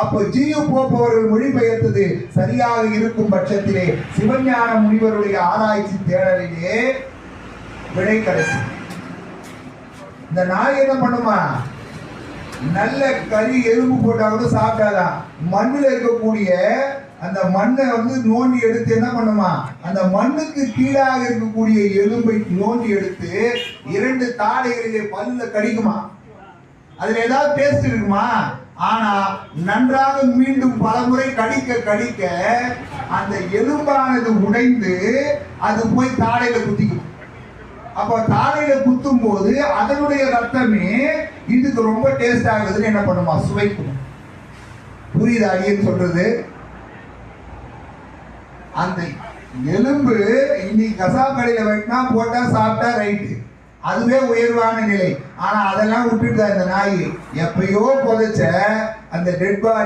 அப்போ G U Pope அவர்கள் மொழிபெயர்த்தது சரியாக இருக்கும் பட்சத்திலே சிவஞான முனிவருடைய ஆராய்ச்சி தேடலிலே விடை கிடைக்கும். இந்த நாய் என்ன பண்ணுமா? நல்ல கறி எலும்பு போட்டா கூட சாப்பிட்டாதான். மண்ணில் இருக்கக்கூடிய அந்த மண்ணை நோண்டி எடுத்து என்ன பண்ணுமா? அந்த மண்ணுக்கு கீழாக இருக்கக்கூடிய எலும்பை நோண்டி எடுத்து 2 தாடைகளிலே பல்ல கடிக்குமா? அதுல ஏதாவது டேஸ்ட் இருக்குமா? ஆனா நன்றாக மீண்டும் பலமுறை கடிக்க கடிக்க அந்த எலும்பானது உடைந்து அது போய் தாடையில குத்திக்கும். அப்ப தாடையில குத்தும் போது அதனுடைய ரத்தமே இதுக்கு ரொம்ப டேஸ்ட் ஆகுதுன்னு என்ன பண்ணுமா? சுவைக்கும். புரியுதா அடியேன்னு சொல்றது? அந்த எலும்பு இன்னைக்கு கசாக்கடையில வெட்டினா போட்டா சாப்பிட்டா ரைட்டு, அதுவே உயர்வான நிலை. ஆனா அதெல்லாம் விட்டுட்டு இந்த நாய் எப்பயோ புதைச்ச அந்த டெட் பாடி